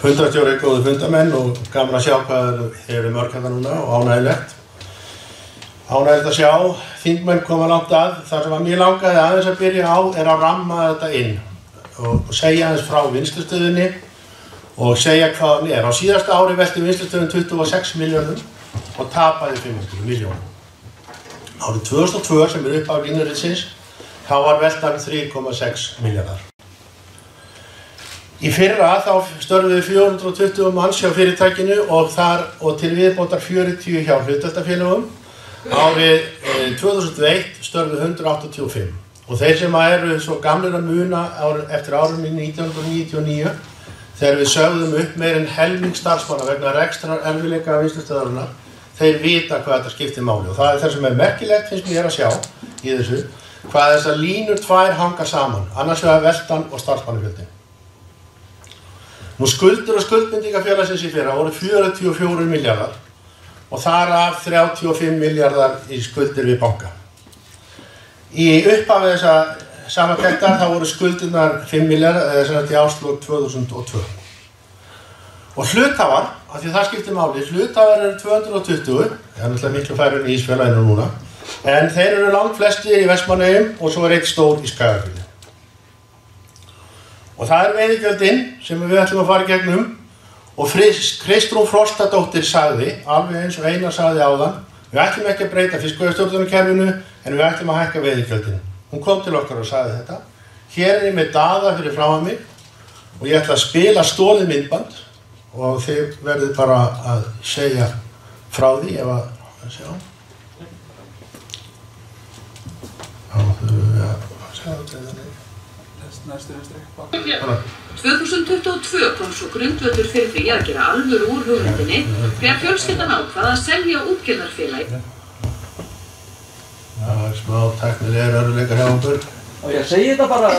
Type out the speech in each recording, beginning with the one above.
Fundarstjóri, góðu fundamenn og gaman að sjá hvað eru mörg hérna núna og ánægilegt. Ánægilegt að sjá þingmenn koma langt að. Það sem mér langaði aðeins að byrja á að ramma þetta inn og segja aðeins frá vinnslustöðinni og segja hvað hann Á síðasta ári velti vinnslustöðin 26 milljónum og tapaði 500 milljónum. Árið 2002 sem upp af línuritsins, þá var veltan 3,6 milljarðar. Í fyrra þá störfuðu 420 manns hjá fyrirtækinu og til viðbótar 40 hjá hlutdeildarfélögum. Árið 2001 störfuðu 185 og þeir sem eru svo gamlir að muna eftir árunni 1999 þegar við sögðum upp meir en helming starfsmanna vegna rekstrarerfiðleika vinnslustöðvarinnar, þeir vita hvað þetta skiptir máli og það sem merkilegt finnst mér að sjá í þessu, hvað þessar línur tvær hanga saman, annars vegar veltan og starfsmannafjöldin. Nú skuldir og skuldbindingar félagsins í fyrra voru 44 milljarðar og þar af 35 milljarðar í skuldir við banka. Í upphafi þessa samantektar þá voru skuldirnar 5 milljarðar eða sem sagt í árslok 2002. Og hluthafar, af því það skiptir máli, hluthafar eru 220, það er náttúrulega miklu færri en í Ísfélaginu núna, en þeir eru langt flestir í Vestmannaeyjum og svo einn stór í Skagafirði. Og það veiðigjöldin sem við ætlum að fara í gegnum og Kristrún Frostadóttir sagði, alveg eins og Einar sagði áðan, við ætlum ekki að breyta fiskveiðistjórnarkerfinu en við ætlum að hækka veiðigjöldin. Hún kom til okkar og sagði þetta. Hér er ég með Daða fyrir framan mig og ég ætla að spila stolið myndband og þið verðið bara að segja frá því ef að sjá. Já, þau verðið að segja þetta. 2022 kom svo grundvöllur fyrir því að gera alvöru úr hugmyndinni þegar fjölskyldan ákvað að selja útgerðarfélagi. Það er smá tæknilegir örðuleikar hjá okkur. Og ég segi þetta bara.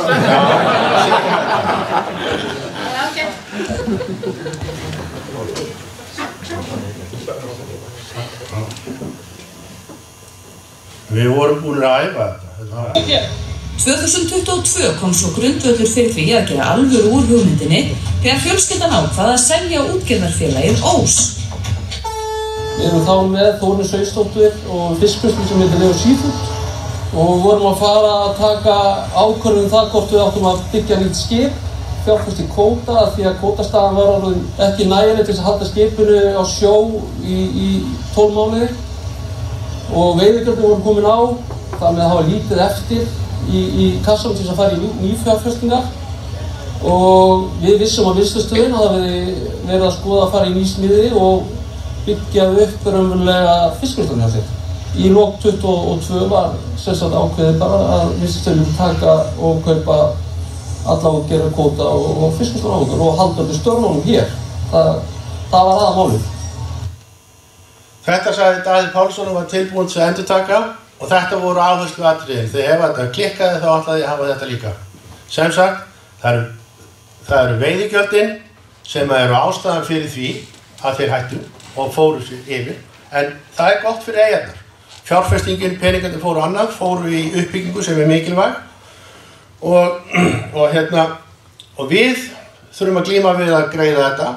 Við vorum búin að æfa þetta. 2022 kom svo grundvöllur fyrir því að gera alvöru úr hugmyndinni þegar fjölskyldan ákvað að selja útgerðarfélagið Ós. Við erum þá með Þórunni Sveinsdóttur og fiskvinnslu sem heitir Leo Seafood og vorum að fara að taka ákvörðun það hvort við áttum að byggja nýtt skip, fjárfest í kvóta því að kvótastaðan var orðin ekki nægileg til að halda skipinu á sjó í 12 mánuði og veiðigjöldin voru komin á, þannig að það var lítið eftir í kassanum til að fara í nýfjárfestingar og við vissum að vinnslustöðin hafði verið að skoða að fara í nýsmíði og byggja upp raunverulega fiskvinnslan hjá sér. Í lok 2022 var sem ákveðið bara að vinnslustöðin taka og kaupa alla útgerðar kvóta og fiskvinnslan á okkur og halda við störfunum hér. Það var aðmálið. Þetta sagði Daði Pálsson og var tilbúinn til að endurtaka. Og þetta voru áhersluatriðin. Þegar ef þetta klikkaði þá ætlaði ég að hafa þetta líka. Sem sagt, það eru veiðigjöldin sem eru ástæðan fyrir því að þeir hættu og fóru sér yfir. En það er gott fyrir eyjarnar. Fjárfestingin, peningandi fóru annað, fóru í uppbyggingu sem er mikilvæg. Og við þurfum að glíma við að greiða þetta.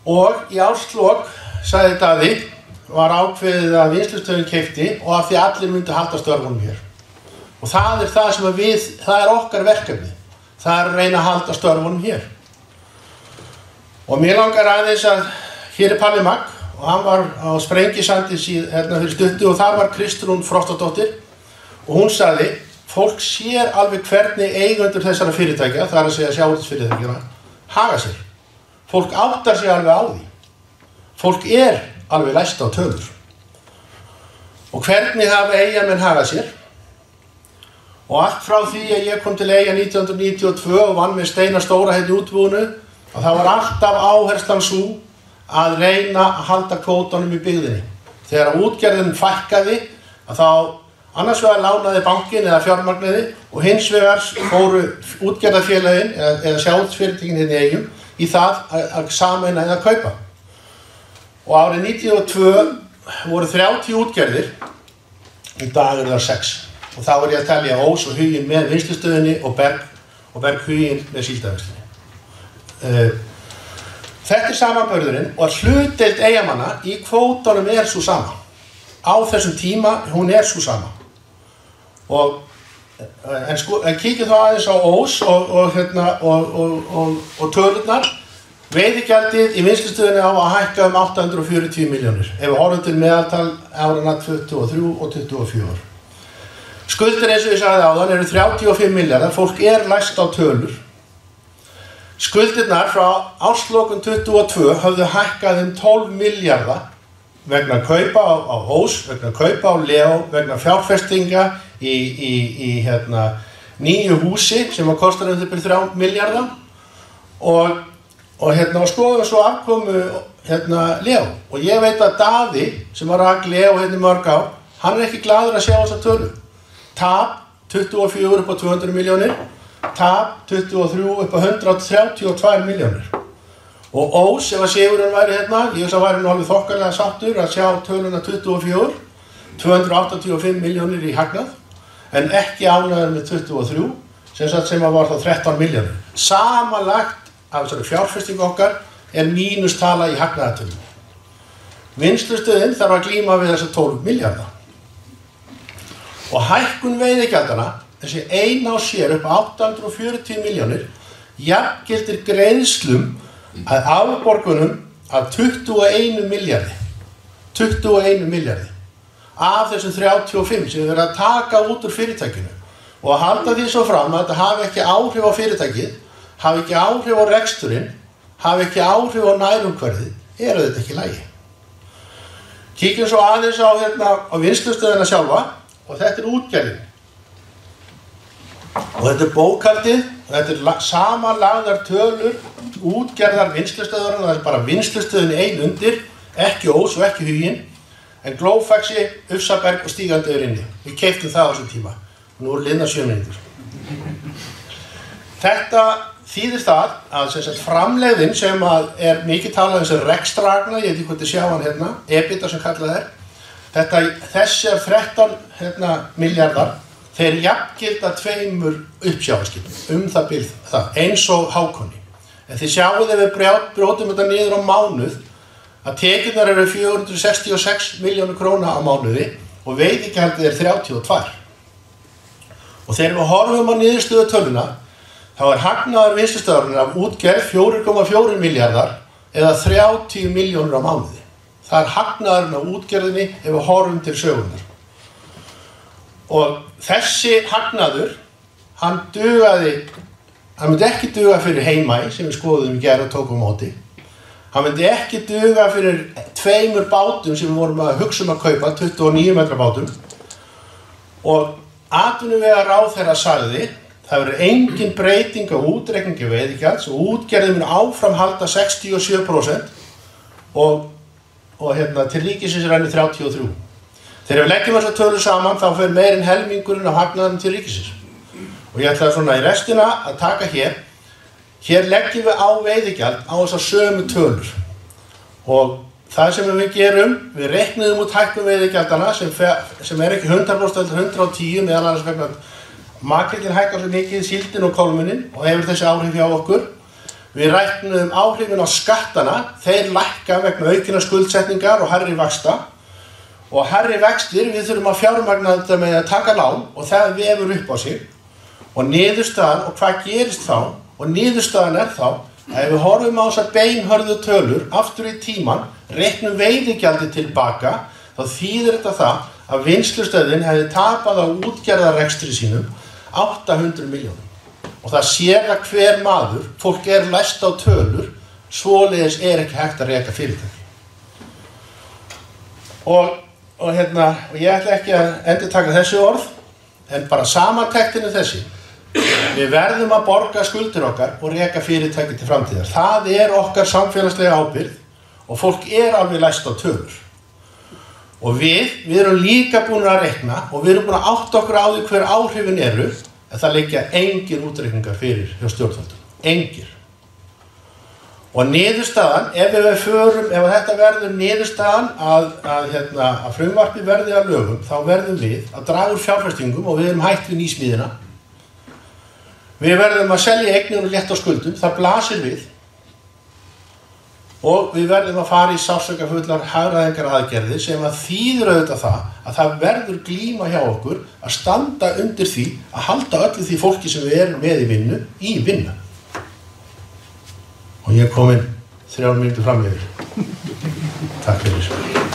Og í árslok sagði Daði var ákveðið að vinnslustöðin keypti og af því allir myndu halda störfunum hér. Og það er það sem það er okkar verkefni. Það er að reyna að halda störfunum hér. Og mér langar aðeins að hér er Palli Magg og hann var á Sprengisandi hérna fyrir stuttu og þar var Kristrún Frostadóttir og hún sagði, fólk sér alveg hvernig eigendur þessara fyrirtækja, það er að segja sjávarútvegsfyrirtækjanna, haga sér. Fólk áttar sig alveg á því. Fólk er alveg læst á tölur. Og hvernig hafa Eyjamenn hagað sér? Og allt frá því að ég kom til Eyja 1992 og vann með Steinar Stóra hérna í útibúinu, og það var alltaf áherslan sú að reyna að halda kvótanum í byggðinni. Þegar útgerðin fækkaði, að þá annars vegar lánaði bankinn eða fjármagniði og hins vegar fóru útgerðarfélögin eða sjávarútvegsfyrirtækin hérna í Eyjum í það að sameina eða kaupa. Og árið 1992 voru 30 útgerðir, í dag eru það 6. Og þá var ég að telja Ós og Huginn með vinnslustöðinni og Berg Huginn með síldarvinnslunni. Þetta samanburðurinn og hlutdeild Eyjamanna í kvótanum svo sama. Á þessum tíma, hún svo sama. En kíkjum þá aðeins á Ós og tölurnar. Veiðigjaldið í vinnslustöðinni á að hækka 840 milljónir ef við horfum til meðaltal árana 23 og 24. Skuldir eins og ég sagði áðan eru 35 milljarðar, fólk læst á tölur. Skuldirnar frá árslokun 22 höfðu hækkað 12 milljarða vegna kaupa á Ós, vegna kaupa á Leo, vegna fjárfestinga í nýju húsi sem að kosta 3 milljarða og skoðum svo afkomu Leo. Og ég veit að Daði sem var rak Leo mörg ár, hann ekki glaður að sjá þessa tölu. Tap 24 upp á 200 milljónir, tap 23 upp á 132 milljónir. Og Ós, ef að Sigurinn væri ég veist að væri alveg þokkalega sáttur að sjá töluna 24, 285 milljónir í hagnað, en ekki ánægður með 23, sem var þá 13 milljónir. Samanlagt af þessari fjárfestingu okkar mínustala í hagnaðartölum. Vinnslustöðin þarf að glíma við þessa 12 milljarða. Og hækkun veiðigjaldanna, þessi ein á sér upp 840 milljónir, jafngildir greiðslum að afborgunum af 21 milljarði. 21 milljarði. Af þessum 35 sem við verðum að taka út úr fyrirtækinu. Og að halda því svo fram að þetta hafi ekki áhrif á fyrirtækið, hafi ekki áhrif á reksturinn, hafi ekki áhrif á nærumhverfið, þetta ekki í lagi. Kíkjum svo aðeins á vinnslustöðina sjálfa og þetta útgerðin. Og þetta bókhaldið, og þetta samanlagðar tölur útgerðar vinnslustöðarinnar, það bara vinnslustöðin ein undir, ekki Ós og ekki Huginn, en Glófaxi, Ufsaberg og Stígandi inni. Við keyptum það á þessum tíma. Nú liðnar 7 mínútur. Þetta þýðir það að framlegðin sem mikið talað sem rekstraragna, ég veit ekki hvað þið sjá hann EBITDA sem kallað þessar 13 milljarðar, þeir jafngilda 2 uppsjávarskipum, það bil það, eins og Hákonni. En þið sjáuð ef við brjótum þetta niður á mánuð, að tekjurnar eru 466 milljónir króna á mánuði og veiðigjaldið 32. Og þegar við horfum á niðurstöðu töluna, þá hagnaður vinnslustöðarinnar af útgerð 4,4 milljarðar eða 30 milljónir á mánuði. Það hagnaðurinn af útgerðinni ef við horfum til sögunar. Og þessi hagnaður, hann myndi ekki duga fyrir Heimæ sem við skoðum í gær og tókum á móti. Hann myndi ekki duga fyrir 2 bátum sem við vorum að hugsa að kaupa, 29 metra bátum. Og atvinnuvegaráðherra sagði, það verður engin breyting á útreikningi veiðigjalds og útgerðin mun áfram halda 67% og til ríkisins rennur 33. Þegar við leggjum þessa tölu saman þá fer meir en helmingurinn af hagnaðinum til ríkisins. Og ég ætla svona í restina að taka hér leggjum við á veiðigjald á þessar sömu tölur. Og það sem við gerum, við reiknuðum út hækkun veiðigjaldana sem ekki 100% heldur 110 meðal annars vegna makrillinn hækkar svo mikið, síldin og kolmunin og hefur þessi áhrif hjá okkur. Við reiknuðum áhrifin á skattana, þeir lækka vegna aukinnar skuldsetningar og hærri vaxta. Og hærri vextir, við þurfum að fjármagna þetta með að taka lán og það vefur upp á sig. Og niðurstaðan, og hvað gerist þá? Og niðurstaðan þá að ef við horfum á þessar beinhörðu tölur aftur í tíman, reiknum veiðigjaldi tilbaka, þá þýðir þetta það að vinnslustöðin hefði tapað á útgerðarrekstri sínum 800 milljónum. Og það sér að hver maður, fólk læst á tölur, svoleiðis ekki hægt að reka fyrirtæki. Og ég ætla ekki að endurtaka þessi orð, en bara samantektin þessi. Við verðum að borga skuldir okkar og reka fyrirtæki til framtíðar. Það okkar samfélagslega ábyrgð og fólk alveg læst á tölur. Og við erum líka búin að reikna og við erum búin að átta okkur á því hver áhrifin eru, en það liggja engir útreikningar fyrir hjá stjórnvöldum. Engir. Og niðurstaðan, ef þetta verður niðurstaðan að frumvarpi verði að lögum, þá verðum við að draga úr fjárfestingum og við erum hætt við nýsmíðina. Við verðum að selja eignir og létta á skuldum, það blasir við. Og við verðum að fara í sársaukafullar hagræðingar aðgerðir sem að þýðir auðvitað það að verður glíma hjá okkur að standa undir því að halda öllu því fólki sem við erum með í vinnu. Og ég er kominn 3 mínútur fram yfir. Takk fyrir.